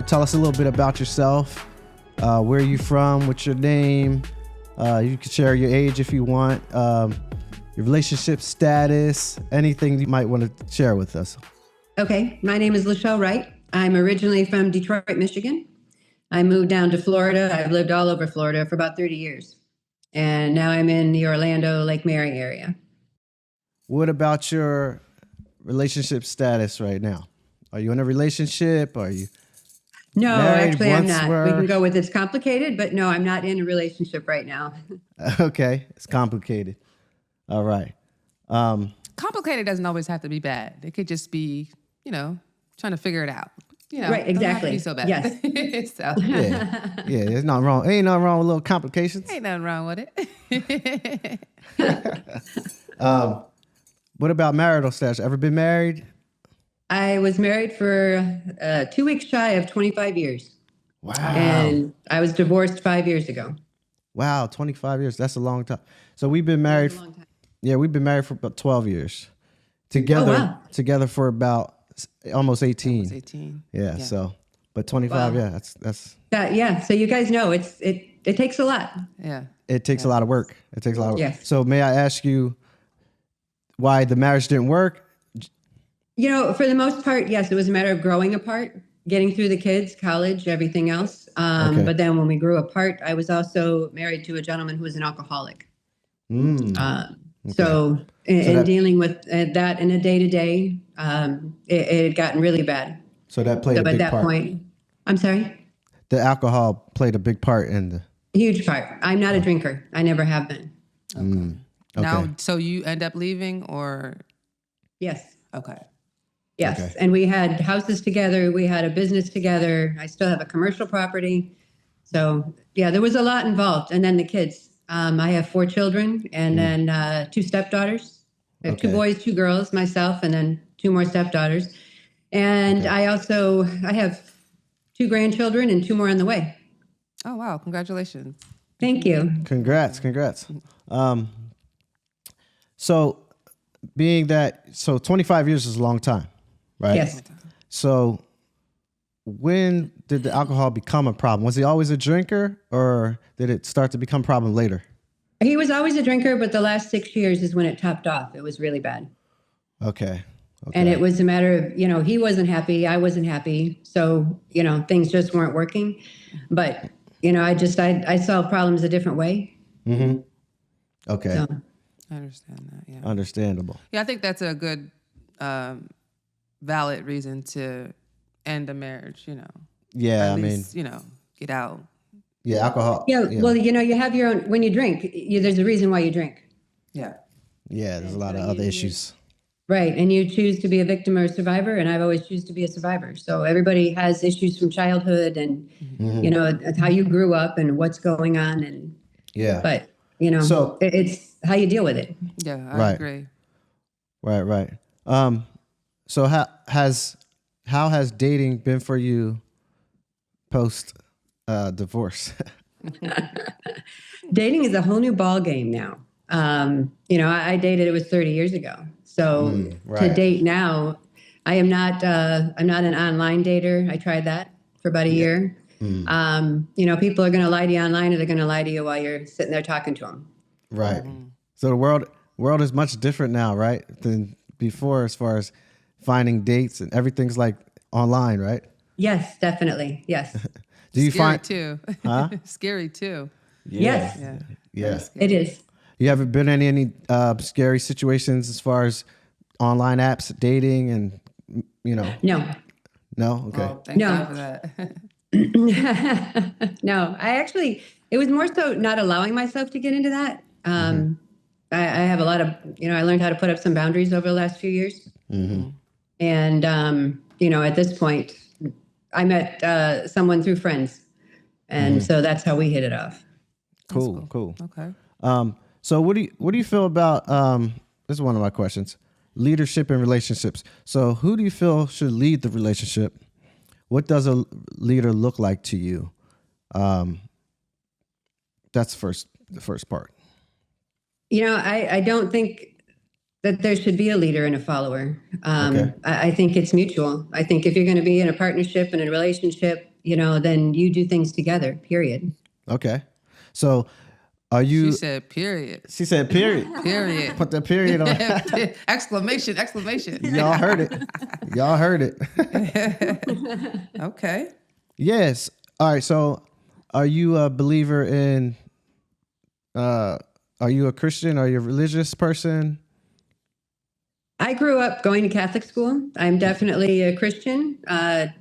tell us a little bit about yourself. Where are you from? What's your name? You can share your age if you want. Your relationship status, anything you might want to share with us. Okay. My name is LaChelle Wright. I'm originally from Detroit, Michigan. I moved down to Florida. I've lived all over Florida for about 30 years. And now I'm in the Orlando, Lake Mary area. What about your relationship status right now? Are you in a relationship? Are you No, married? actually, I'm not. Were? We can go with it's complicated, but no, I'm not in a relationship right now. Okay. It's complicated. All right. Complicated doesn't always have to be bad. It could just be, trying to figure it out. Right, exactly. Doesn't have to be so bad. Yes. So. Yeah, there's nothing wrong. Ain't nothing wrong with little complications. Ain't nothing wrong with it. What about marital status? Ever been married? I was married for 2 weeks shy of 25 years. Wow. And I was divorced 5 years ago. Wow, 25 years. That's a long time. So we've been married. That's a long time. Yeah, we've been married for about 12 years. Together, Oh, wow. together for about almost 18. Almost 18. Yeah, so, but 25, Wow. yeah, that's. Yeah. So you guys know it takes a lot. Yeah. It takes a lot of work. It takes a lot of work. Yes. So may I ask you why the marriage didn't work? For the most part, yes, it was a matter of growing apart, getting through the kids, college, everything else. Okay. But then when we grew apart, I was also married to a gentleman who was an alcoholic. So in dealing with that in a day-to-day, it had gotten really bad. So that played a At big that part. point, I'm sorry? The alcohol played a big part in the. Huge part. I'm not a drinker. I never have been. Okay. Now, so you end up leaving or? Yes. Okay. Yes. Okay. And we had houses together. We had a business together. I still have a commercial property. So yeah, there was a lot involved. And then the kids. I have 4 children and then 2 stepdaughters. I have 2 boys, 2 girls, myself, and then 2 more stepdaughters. And I have 2 grandchildren and 2 more on the way. Oh, wow. Congratulations. Thank you. Congrats. So being that, 25 years is a long time, right? Yes. So when did the alcohol become a problem? Was he always a drinker or did it start to become a problem later? He was always a drinker, but the last 6 years is when it topped off. It was really bad. Okay. And it was a matter of, he wasn't happy. I wasn't happy. So, things just weren't working. But, I solve problems a different way. Mm-hmm. Okay. So, I understand that. Yeah. Understandable. Yeah, I think that's a good, valid reason to end a marriage, Yeah, At least, get out. Yeah, alcohol. yeah, well, you have your own, when you drink, there's a reason why you drink. Yeah. Yeah, there's a lot of other issues. Right. And you choose to be a victim or a survivor. And I've always choose to be a survivor. So everybody has issues from childhood and, how you grew up and what's going on. And Yeah. but, So- it's how you deal with it. Yeah, I Right. agree. Right. So how has dating been for you post divorce? Dating is a whole new ball game now. I dated, it was 30 years ago. So to date now, I'm not an online dater. I tried that for about a year. People are going to lie to you online or they're going to lie to you while you're sitting there talking to them. Right. So the world is much different now, right, than before as far as finding dates and everything's like online, right? Yes, definitely. Yes. Do you Scary find too. Huh? Scary too. Yes, Yeah. Yeah. it is. You ever been in any scary situations as far as online apps, dating, and No. No? Okay. Oh, thank No. God for that. No, it was more so not allowing myself to get into that. I have a lot of, I learned how to put up some boundaries over the last few years. And, at this point, I met someone through friends. And so that's how we hit it off. Cool. Okay. So what do you feel about this is one of my questions. Leadership in relationships. So who do you feel should lead the relationship? What does a leader look like to you? That's the first part. I don't think that there should be a leader and a follower. Okay. I think it's mutual. I think if you're going to be in a partnership and a relationship, then you do things together, period. Okay. So are you? She said period. She said period. Period. Put the period on. Exclamation. Y'all heard it. Okay. Yes. All right. So are you a believer in, are you a Christian? Are you a religious person? I grew up going to Catholic school. I'm definitely a Christian.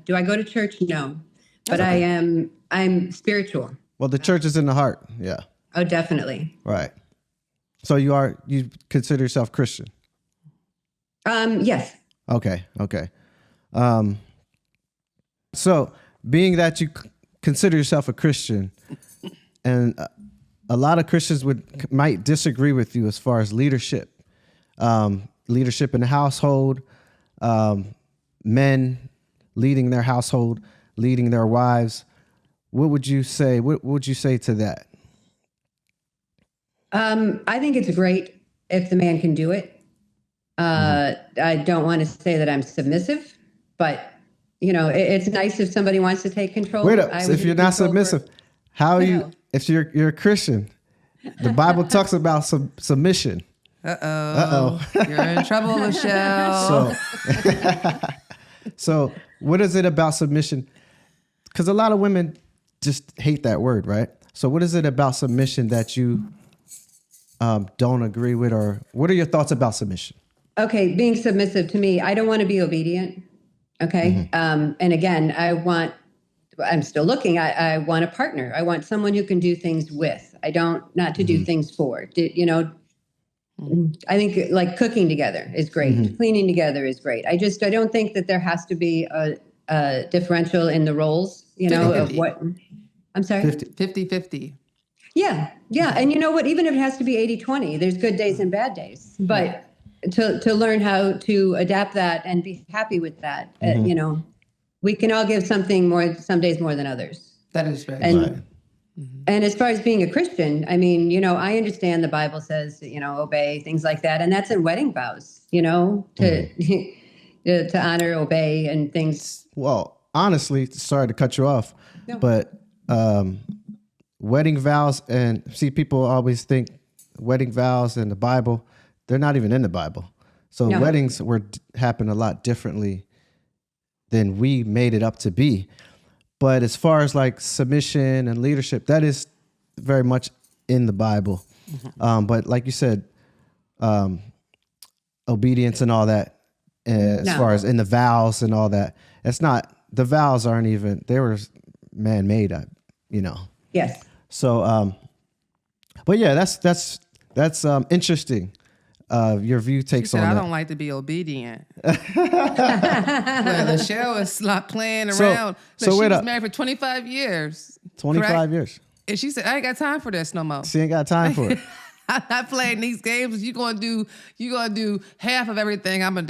Do I go to church? No, but I'm spiritual. Well, the church is in the heart. Yeah. Oh, definitely. Right. So you consider yourself Christian? Yes. Okay. So being that you consider yourself a Christian, and a lot of Christians might disagree with you as far as leadership, leadership in the household, men leading their household, leading their wives. What would you say? What would you say to that? I think it's great if the man can do it. I don't want to say that I'm submissive, but it's nice if somebody wants to take control. Wait up. So if you're not submissive, how are you? If you're a Christian, the Bible talks about submission. Uh-oh. You're in trouble, LaChelle. So what is it about submission? Because a lot of women just hate that word, right? So what is it about submission that you don't agree with, or what are your thoughts about submission? Okay, being submissive to me, I don't want to be obedient. Okay. And again, I'm still looking. I want a partner. I want someone who can do things with. Not to do things for. I think like cooking together is great. Cleaning together is great. I don't think that there has to be a differential in the roles, of what. I'm sorry? 50-50. Yeah. And you know what? Even if it has to be 80-20, there's good days and bad days. But to learn how to adapt that and be happy with that, we can all give something more, some days more than others. That is right. And as far as being a Christian, I mean, I understand the Bible says, obey, things like that. And that's in wedding vows, to honor, obey, and things. Well, honestly, sorry to cut you off, but wedding vows, and see, people always think wedding vows and the Bible, they're not even in the Bible. So weddings happen a lot differently than we made it up to be. But as far as like submission and leadership, that is very much in the Bible. But like you said, obedience and all that, as far as in the vows and all that, the vows aren't even, they were man-made, Yes. So, but yeah, that's interesting. Your view takes on that. I don't like to be obedient. LaChelle is not playing around. She was married for 25 years. 25 correct? years. And she said, I ain't got time for this no more. She ain't got time for it. I'm not playing these games. You gonna do half of everything I'm gonna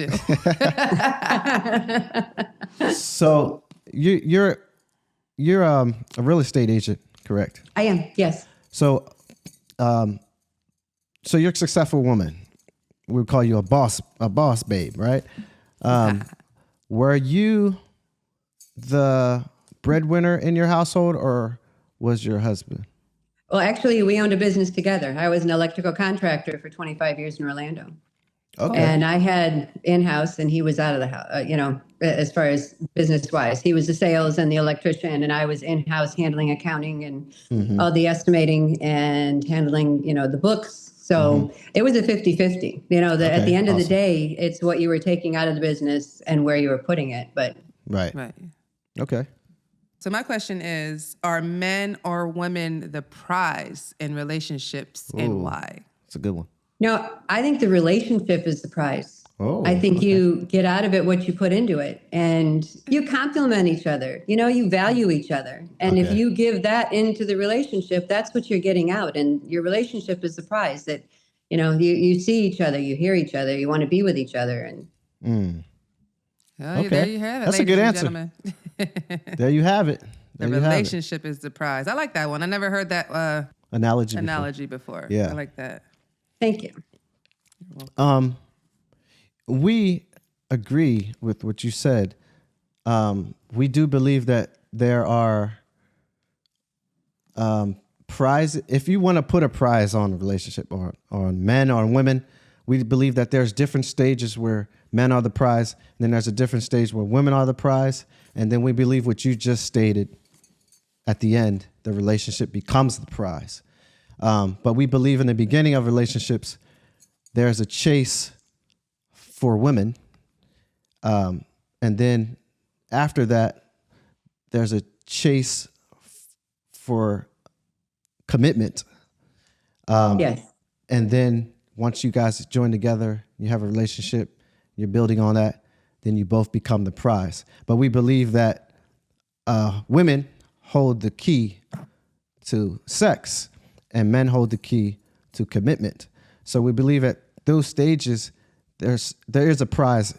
do. So you're a real estate agent, correct? I am, yes. So you're a successful woman. We would call you a boss babe, right? Were you the breadwinner in your household, or was your husband? Well, actually, we owned a business together. I was an electrical contractor for 25 years in Orlando. Okay. And I had in-house and he was out of the house, as far as business-wise. He was the sales and the electrician, and I was in-house handling accounting and all the estimating and handling, the books. So it was a 50-50. At the end of the day, it's what you were taking out of the business and where you were putting it. But Right. Okay. So my question is, are men or women the prize in relationships, and why? That's a good one. no, I think the relationship is the prize. Oh, I think you get out of it what you put into it, and you complement each other. You value each other. And if you give that into the relationship, that's what you're getting out. And your relationship is the prize that, you see each other, you hear each other, you want to be with each other. And Oh, there you have it. That's a good answer. Gentlemen. There you have it. The relationship is the prize. I like that one. I never heard that analogy before. Yeah. I like that. thank you. We agree with what you said. We do believe that there are prize. If you want to put a prize on a relationship or on men or on women, we believe that there's different stages where men are the prize. And then there's a different stage where women are the prize. And then we believe what you just stated. At the end, the relationship becomes the prize. But we believe in the beginning of relationships, there's a chase for women. And then after that, there's a chase for commitment. Yes. And then once you guys join together, you have a relationship, you're building on that, then you both become the prize. But we believe that women hold the key to sex and men hold the key to commitment. So we believe at those stages, there is a prize,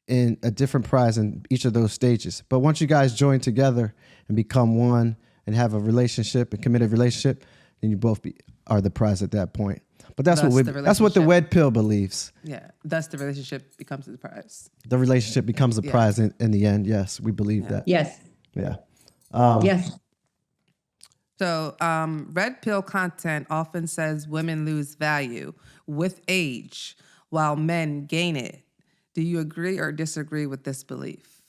in a different prize in each of those stages. But once you guys join together and become one and have a relationship, a committed relationship, then you both are the prize at that point. But that's what the Wed Pill believes. Yeah, thus the relationship becomes the prize. The relationship becomes the prize in the end. Yes, we believe that. Yes. Yeah. Yes. So Red Pill content often says women lose value with age while men gain it. Do you agree or disagree with this belief?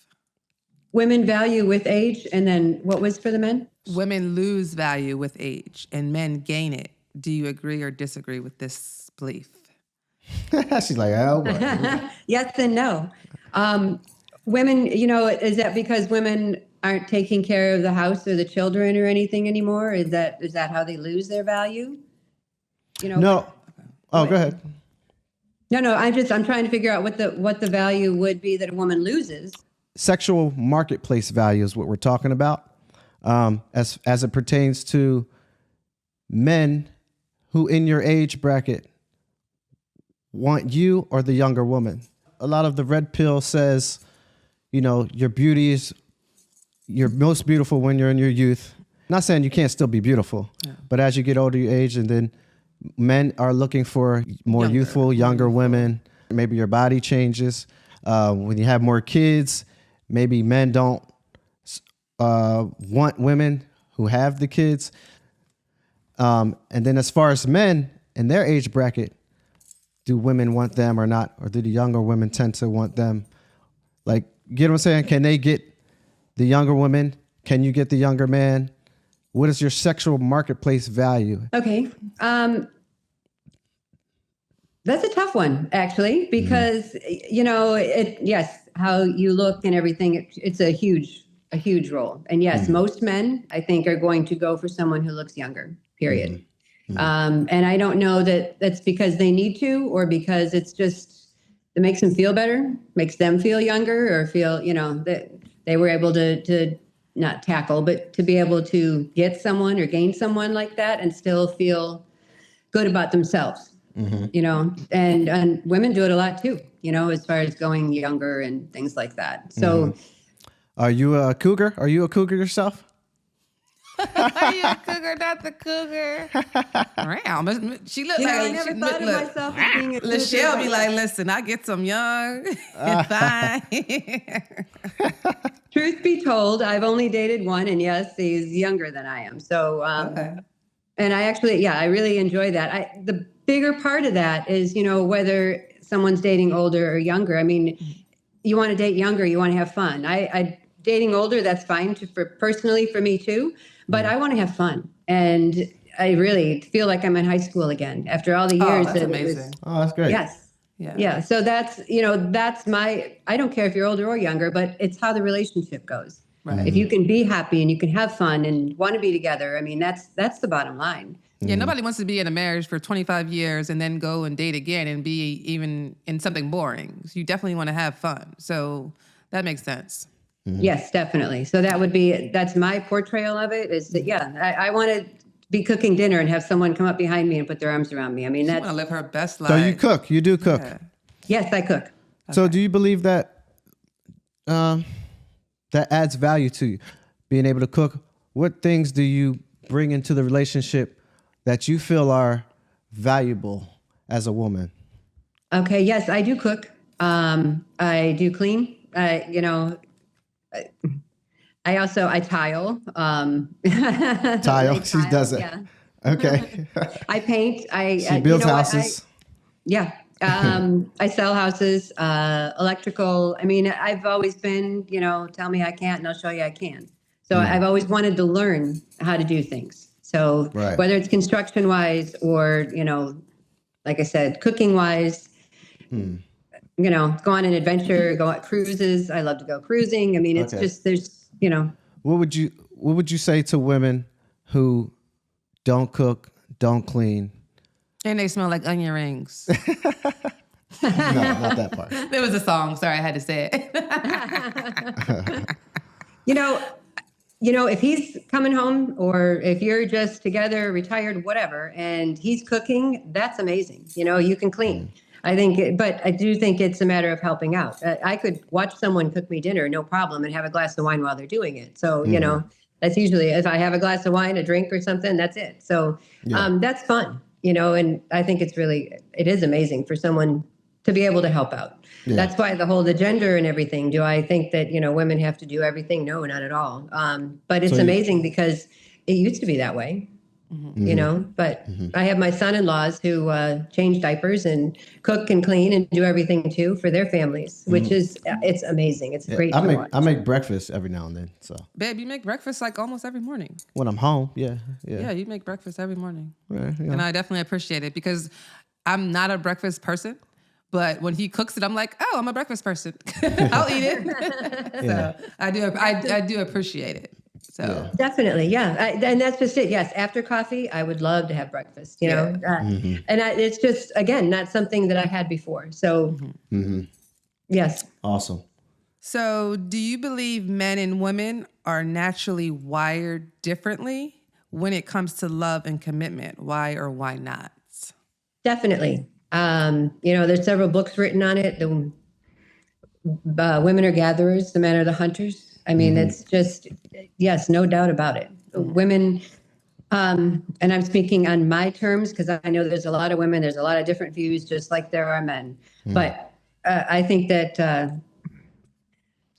Women value with age, and then what was for the men? Women lose value with age and men gain it. Do you agree or disagree with this belief? She's like, oh, Yes and no. Women, is that because women aren't taking care of the house or the children or anything anymore? Is that how they lose their value? No. Oh, go ahead. No. I'm trying to figure out what the value would be that a woman loses. Sexual marketplace value is what we're talking about, as it pertains to men who in your age bracket want you or the younger woman. A lot of the Red Pill says, your beauty is you're most beautiful when you're in your youth. Not saying you can't still be beautiful, but as you get older, you age, and then men are looking for more youthful, younger women. Maybe your body changes. When you have more kids, maybe men don't want women who have the kids. And then as far as men in their age bracket, do women want them or not? Or do the younger women tend to want them? Like, get what I'm saying? Can they get the younger woman? Can you get the younger man? What is your sexual marketplace value? Okay. That's a tough one, actually, because, yes, how you look and everything, it's a huge role. And yes, most men, I think, are going to go for someone who looks younger, period. And I don't know that that's because they need to or because it's just, it makes them feel better, makes them feel younger or feel, that they were able to not tackle, but to be able to get someone or gain someone like that and still feel good about themselves. And women do it a lot too, as far as going younger and things like that. So Are you a cougar? Are you a cougar yourself? Are you a cougar, not the cougar? She looked like I never thought of myself as being a cougar. LaChelle be like, listen, I get some young and fine. Truth be told, I've only dated one, and yes, he's younger than I am. So, and I actually, I really enjoy that. The bigger part of that is, whether someone's dating older or younger. I mean, you want to date younger, you want to have fun. I dating older, that's fine personally for me too, but I want to have fun. And I really feel like I'm in high school again after all the years. Oh, that's amazing. That's great. Yes. Yeah. So that's I don't care if you're older or younger, but it's how the relationship goes. Right. If you can be happy and you can have fun and want to be together, I mean, that's the bottom line. Yeah, nobody wants to be in a marriage for 25 years and then go and date again and be even in something boring. So you definitely want to have fun. So that makes sense. Yes, definitely. So that's my portrayal of it is that, I want to be cooking dinner and have someone come up behind me and put their arms around me. I mean, that's... want to live her best life. So you cook. You do cook. Yeah. Yes, I cook. So do you believe that that adds value to you, being able to cook? What things do you bring into the relationship that you feel are valuable as a woman? Okay. Yes, I do cook. I do clean. I tile. Tile. She does it. Yeah. Okay. I paint. She builds houses. Yeah. I sell houses, electrical. I mean, I've always been, tell me I can't and I'll show you I can. So I've always wanted to learn how to do things. So Right. whether it's construction wise or, like I said, cooking wise, go on an adventure, go on cruises. I love to go cruising. I mean, it's just, there's, What would you say to women who don't cook, don't clean? And they smell like onion rings. No, not that part. There was a song. Sorry, I had to say it. If he's coming home or if you're just together, retired, whatever, and he's cooking, that's amazing. You can clean. But I do think it's a matter of helping out. I could watch someone cook me dinner, no problem, and have a glass of wine while they're doing it. So, that's usually, if I have a glass of wine, a drink or something, that's it. So that's fun, and I think it is amazing for someone to be able to help out. Yeah. That's why the gender and everything. Do I think that, women have to do everything? No, not at all. But it's amazing because it used to be that way. But I have my son-in-laws who change diapers and cook and clean and do everything too for their families, which it's amazing. It's great to watch. I make breakfast every now and then. So, babe, you make breakfast like almost every morning. When I'm home, yeah. Yeah, you make breakfast every morning. Yeah. And I definitely appreciate it because I'm not a breakfast person. But when he cooks it, I'm like, oh, I'm a breakfast person. I'll eat it. So I do appreciate it. So definitely, yeah, and that's just it. Yes, after coffee, I would love to have breakfast. And it's just not something that I had before. So yes, awesome. So, do you believe men and women are naturally wired differently when it comes to love and commitment? Why or why not? Definitely. There's several books written on it. The women are gatherers, the men are the hunters. I mean, it's just, yes, no doubt about it. Women, and I'm speaking on my terms because I know there's a lot of women, there's a lot of different views, just like there are men. But I think that, I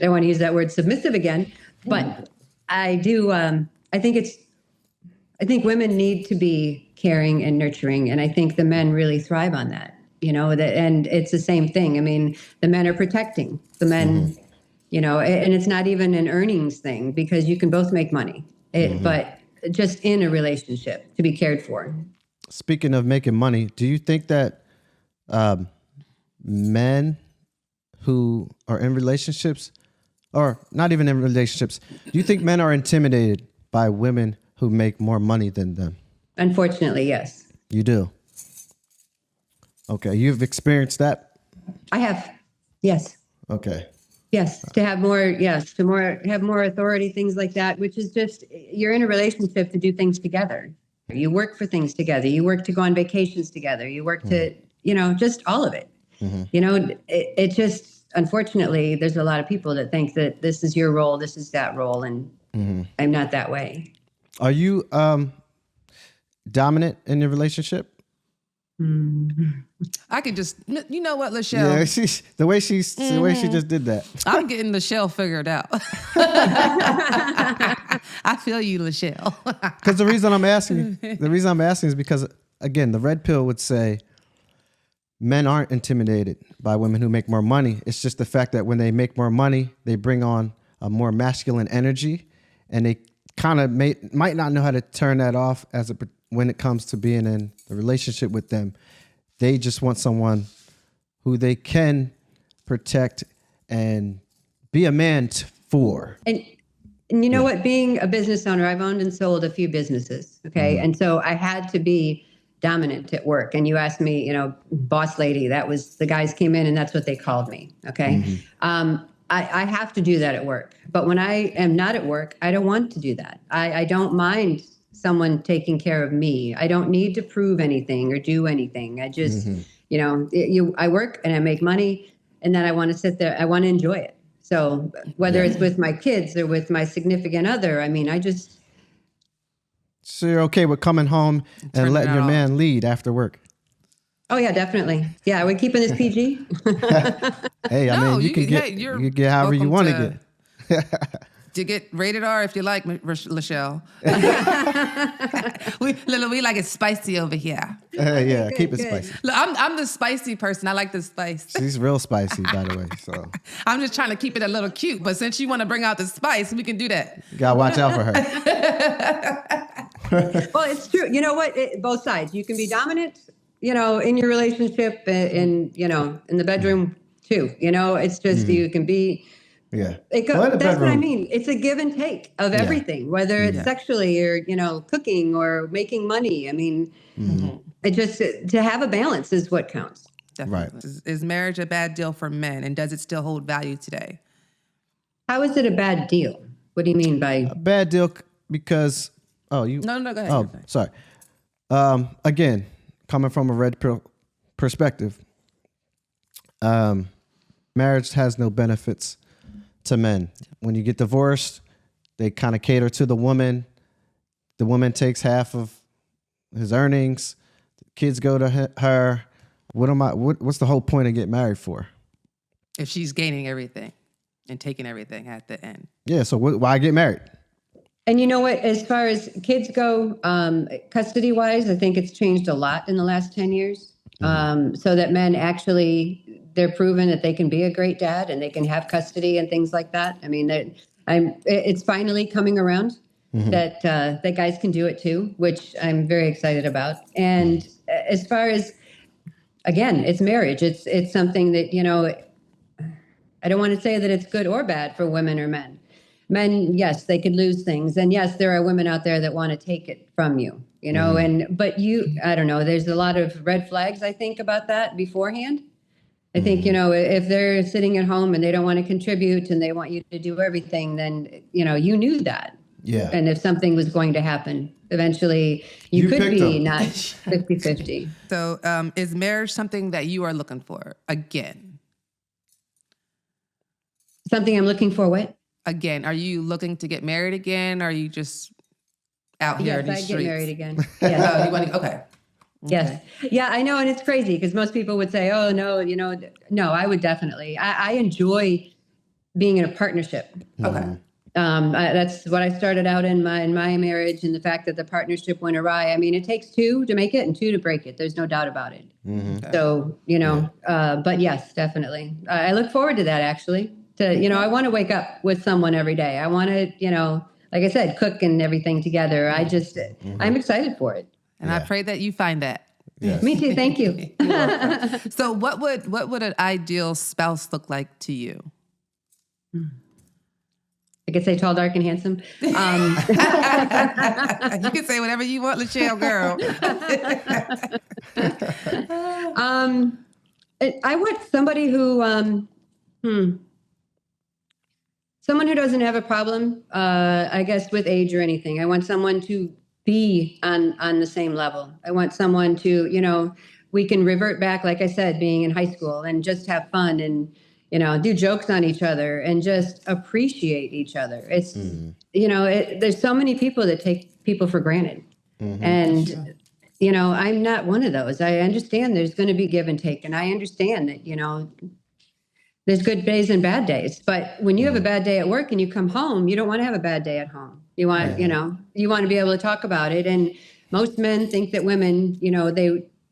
don't want to use that word submissive again, but I do, I think women need to be caring and nurturing. And I think the men really thrive on that, and it's the same thing. I mean, the men are protecting the men, and it's not even an earnings thing because you can both make money, but just in a relationship to be cared for. Speaking of making money, do you think that men who are in relationships or not even in relationships, do you think men are intimidated by women who make more money than them? Unfortunately, yes. You do? Okay. You've experienced that? I have. Yes. Okay. Yes. To have more authority, things like that, which is just, you're in a relationship to do things together. You work for things together. You work to go on vacations together. You work to, just all of it. It just, unfortunately, there's a lot of people that think that this is your role, this is that role. And I'm not that way. Are you dominant in your relationship? I could just, you know what, LaChelle? Yeah, the way she just did that. I'm getting LaChelle figured out. I feel you, LaChelle. Because the reason I'm asking is because, again, the red pill would say men aren't intimidated by women who make more money. It's just the fact that when they make more money, they bring on a more masculine energy, and they kind of might not know how to turn that off when it comes to being in a relationship with them. They just want someone who they can protect and be a man for. And you know what? Being a business owner, I've owned and sold a few businesses. Okay. And so I had to be dominant at work. And you asked me, boss lady, that was the guys came in and that's what they called me. Okay. I have to do that at work. But when I am not at work, I don't want to do that. I don't mind someone taking care of me. I don't need to prove anything or do anything. I just, I work and I make money, and then I want to sit there. I want to enjoy it. So whether it's with my kids or with my significant other, I mean, So you're okay with coming home and letting your man lead after work? Oh yeah, definitely. Yeah, are we keeping this PG? Hey, I mean, you can get however you want to get. to get rated R if you like, LaChelle. we like it spicy over here. Yeah, keep it good. spicy. Look, I'm the spicy person. I like the spice. She's real spicy, by the way. So I'm just trying to keep it a little cute. But since you want to bring out the spice, we can do that. you gotta watch out for her. Well, it's true. You know what? Both sides. You can be dominant, in your relationship, in the bedroom too. It's just you can be. Yeah. That's what I mean. It's a give and take of everything, whether it's sexually or, cooking or making money. I mean, it just to have a balance is what counts. Definitely. Right. Is marriage a bad deal for men? And does it still hold value today? How is it a bad deal? What do you mean by A bad deal because No, go ahead. Oh, sorry. Again, coming from a red pill perspective, marriage has no benefits to men. When you get divorced, they kind of cater to the woman. The woman takes half of his earnings. The kids go to her. What's the whole point of getting married for? If she's gaining everything and taking everything at the end. Yeah, so why get married? And you know what, as far as kids go, custody wise, I think it's changed a lot in the last 10 years. So that men actually, they're proven that they can be a great dad and they can have custody and things like that. I mean, it's finally coming around that guys can do it too, which I'm very excited about. And as far as, again, it's marriage. It's something that, I don't want to say that it's good or bad for women or men. Men, yes, they could lose things. And yes, there are women out there that want to take it from you, but I don't know, there's a lot of red flags, I think, about that beforehand. I think, if they're sitting at home and they don't want to contribute and they want you to do everything, then, you knew that. Yeah. And if something was going to happen, eventually you could be them. not 50-50. So is marriage something that you are looking for again? Something I'm looking for, what? Again, are you looking to get married again? Or are you just out here in these I'd streets? get married again. Yes. Oh, you want to, okay. Yes. Yeah, I know. And it's crazy because most people would say, oh, no, no, I would definitely. I enjoy being in a partnership. Okay. That's what I started out in my marriage, and the fact that the partnership went awry. I mean, it takes two to make it and two to break it. There's no doubt about it. Okay. So, but yes, definitely. I look forward to that, actually. I want to wake up with someone every day. I want to, like I said, cook and everything together. I'm excited for it. And I pray that you find that. Yes. Me too. Thank you. So what would an ideal spouse look like to you? I could say tall, dark, and handsome. You can say whatever you want, LaChelle, girl. I want somebody who, someone who doesn't have a problem, I guess, with age or anything. I want someone to be on the same level. I want someone to, we can revert back, like I said, being in high school and just have fun and, do jokes on each other and just appreciate each other. It's, there's so many people that take people for granted. And, I'm not one of those. I understand there's going to be give and take. And I understand that, there's good days and bad days. But when you have a bad day at work and you come home, you don't want to have a bad day at home. You want, you want to be able to talk about it. And most men think that women,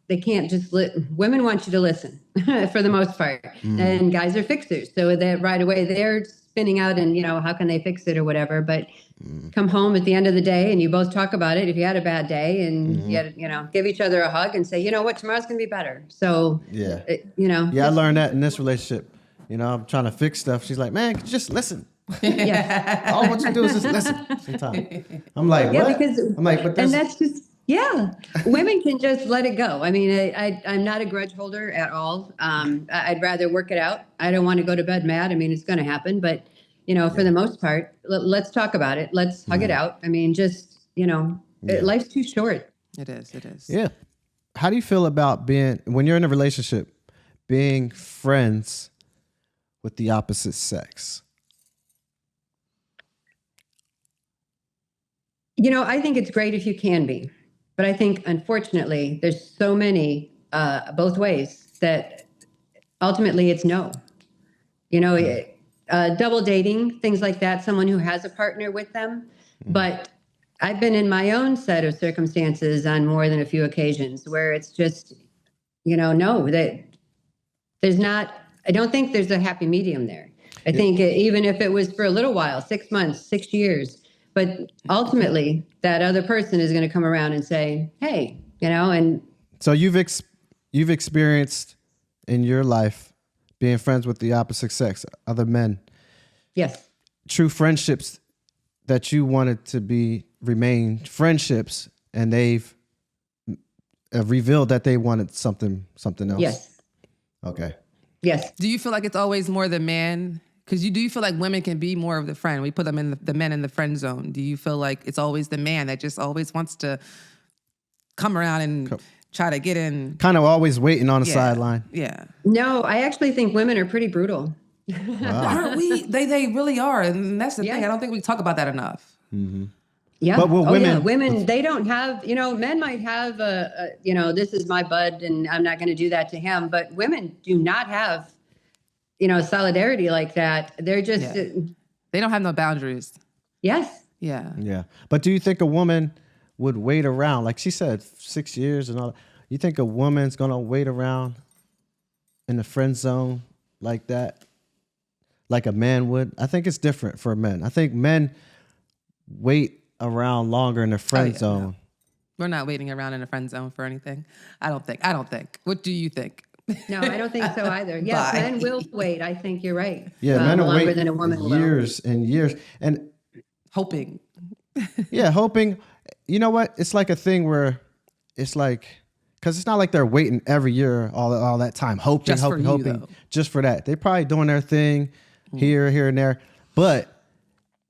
they can't just women want you to listen for the most part. And guys are fixers. So that right away they're spinning out and, how can they fix it or whatever. But come home at the end of the day and you both talk about it. If you had a bad day and give each other a hug and say, you know what, tomorrow's going to be better. So, I learned that in this relationship. I'm trying to fix stuff. She's like, man, just listen. Yeah. All I want you to do is just listen sometimes. I'm like, what? I'm like, but and that's just, women can just let it go. I mean, I'm not a grudge holder at all. I'd rather work it out. I don't want to go to bed mad. I mean, it's going to happen, but for the most part, let's talk about it. Let's hug it out. I mean, just, life's too short. It is. Yeah. How do you feel about when you're in a relationship, being friends with the opposite sex? I think it's great if you can be, but I think unfortunately there's so many both ways that ultimately it's no. double dating, things like that, someone who has a partner with them. But I've been in my own set of circumstances on more than a few occasions where it's just, no, that there's not, I don't think there's a happy medium there. I think even if it was for a little while, 6 months, 6 years, but ultimately that other person is going to come around and say, hey, and. So you've experienced in your life being friends with the opposite sex, other men. Yes. True friendships that you wanted to remain friendships, and they've revealed that they wanted something else. Yes. Okay. Yes. Do you feel like it's always more the man? Because do you feel like women can be more of the friend? We put them in the men in the friend zone. Do you feel like it's always the man that just always wants to come around and try to get in? Kind of always waiting on the sideline. Yeah. No, I actually think women are pretty brutal. Wow. Aren't we? They really are. And that's the thing. I don't think we talk about that enough. Mm-hmm. Yeah. But with women, they don't have, men might have, this is my bud and I'm not going to do that to him. But women do not have, solidarity like that. They're just. They don't have no boundaries. Yes. Yeah. Yeah. But do you think a woman would wait around? Like she said, 6 years and all that. You think a woman's going to wait around in the friend zone like that? Like a man would? I think it's different for men. I think men wait around longer in the friend zone. No. We're not waiting around in a friend zone for anything. I don't think. What do you think? No, I don't think so either. Yes, men will wait. I think you're right. Yeah, men will longer wait than a woman years and years. And hoping. hoping. You know what? It's like a thing where it's like, because it's not like they're waiting every year all that time, hoping, hoping, just for that. They're probably doing their thing here, and there. But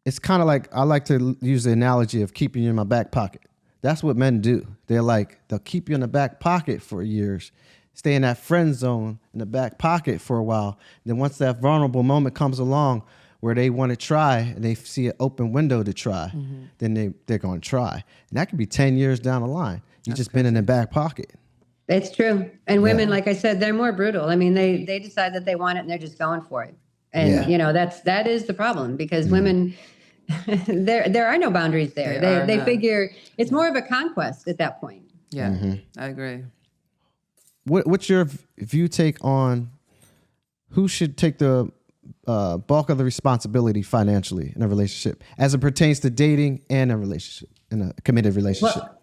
it's kind of like, I like to use the analogy of keeping you in my back pocket. That's what men do. They'll keep you in the back pocket for years, stay in that friend zone in the back pocket for a while. Then once that vulnerable moment comes along where they want to try and they see an open window to try, then they're going to try. And that could be 10 years down the line. You've just been in the back pocket. It's true. And women, like I said, they're more brutal. I mean, they decide that they want it and they're just going for it. And, that is the problem because women, there are no boundaries there. They figure it's more of a conquest at that point. Yeah, I agree. What's your take on who should take the bulk of the responsibility financially in a relationship as it pertains to dating and a relationship, in a committed relationship? Well,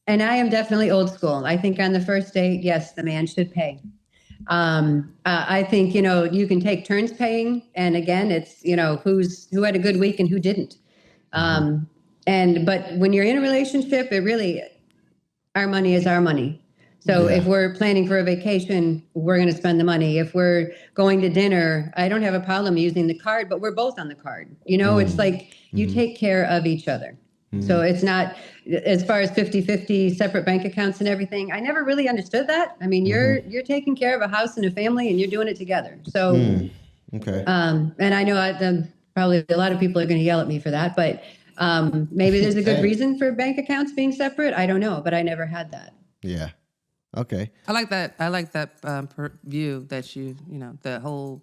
and I am definitely old school. I think on the first date, yes, the man should pay. I think, you can take turns paying. And again, it's, who had a good week and who didn't. But when you're in a relationship, our money is our money. So if we're planning for a vacation, we're going to spend the money. If we're going to dinner, I don't have a problem using the card, but we're both on the card. It's like you take care of each other. So it's not, as far as 50-50 separate bank accounts and everything, I never really understood that. I mean, you're taking care of a house and a family and you're doing it together. So, okay. And I know probably a lot of people are going to yell at me for that, but maybe there's a good reason for bank accounts being separate. I don't know, but I never had that. Yeah. Okay. I like that view that the whole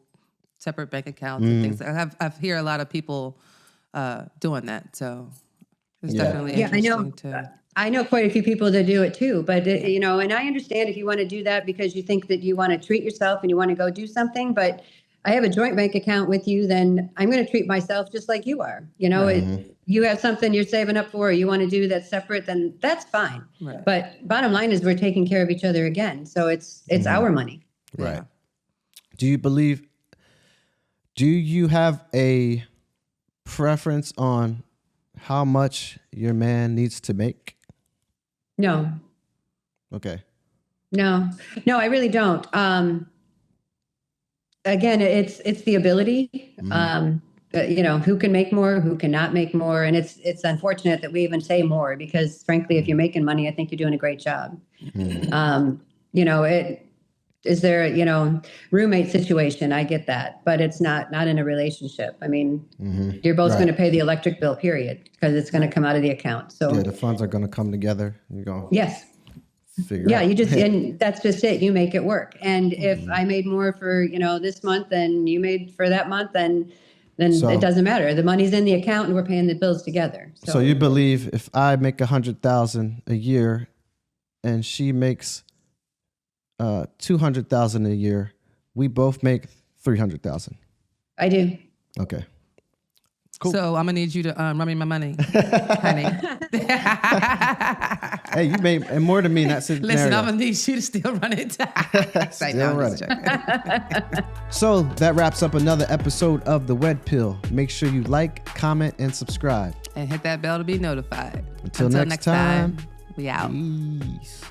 separate bank accounts and things. I've hear a lot of people doing that. So it's definitely interesting too. I know quite a few people that do it too, but and I understand if you want to do that because you think that you want to treat yourself and you want to go do something, but I have a joint bank account with you, then I'm going to treat myself just like you are. You have something you're saving up for, or you want to do that's separate, then that's fine. Right. But bottom line is we're taking care of each other again. So it's our money. Right. Do you have a preference on how much your man needs to make? No. Okay. No, I really don't. Again, it's the ability, who can make more, who cannot make more. And it's unfortunate that we even say more because frankly, if you're making money, I think you're doing a great job. Is there a, roommate situation? I get that, but it's not in a relationship. I mean, you're both going to pay the electric bill, period, because it's going to come out of the account. So the funds are going to come together. You're going. Yes. figure Yeah, out. you just, and that's just it. You make it work. And if I made more for, this month than you made for that month, then So- it doesn't matter. The money's in the account and we're paying the bills together. So you believe if I make $100,000 a year and she makes $200,000 a year, we both make $300,000. I do. Okay. Cool. So I'm gonna need you to run me my money, honey. Hey, you made more than me in that scenario. Listen, I'm gonna need you to still run it. Still run it. So that wraps up another episode of the Wed Pill. Make sure you like, comment, and subscribe. And hit that bell to be notified. Until next time, we out. peace.